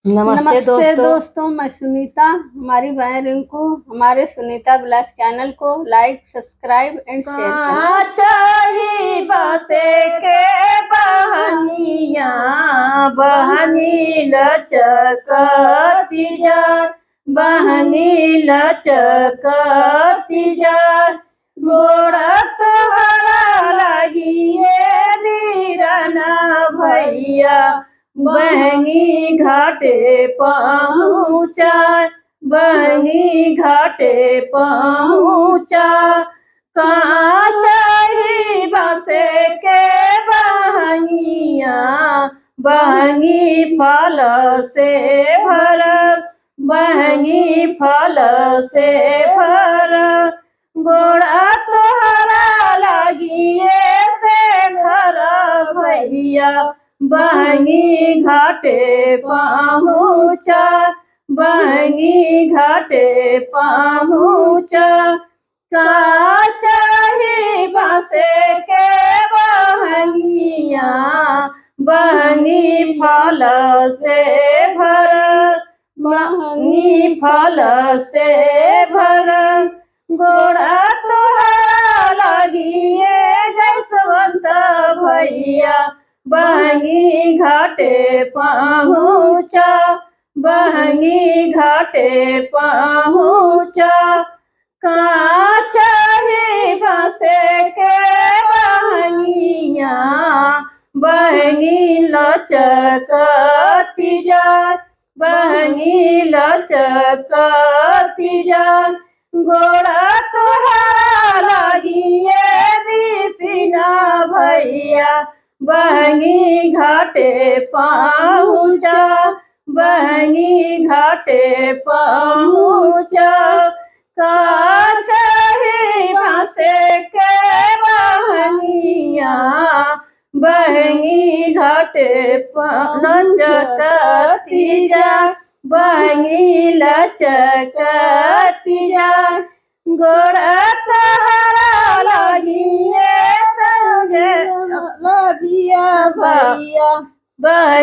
नमस्ते नमस्ते दोस्तों। दोस्तों, मैं सुनीता। हमारी बहन रिंकू हमारे सुनीता ब्लॉग चैनल को लाइक, सब्सक्राइब एंड शेयर करें। चाही बसे के बहनिया बहनी लचकती जा, बहनी लचकती जा, गोड़ा तोहरा लगिए वीरना भैया, बहनी घाटे पहुँचा, बहनी घाटे पहुँचा। कहाँ चाही बसे के बहनिया, बहनी फल से भर, बहनी फल से भर, गोड़ा तोहरा लगिए से घर भैया, बहनी घाटे पहुँचा, बहनी घाटे पहुँचा। का चाही बसे के बहनिया, बहनी फल से भर, बहनी फल से भर, गोड़ा तोहरा लगिए जसवंत भैया, बहनी घाटे पहुँचा, बहनी घाटे पहुँचा। का चाही बसे के बहनिया, बहनी लचकती जा, बहनी लचकती जा, गोड़ा तोहरा लगिए बिपिना भैया, बहनी घाटे पहुँचा, बहनी घाटे पहुँचा। का चाही बसे के बहनिया, बहनी घाटे लचकती जा, बहनी लचकती जा, गोड़ा तोहरा लगिए लगिया भैया, बहनी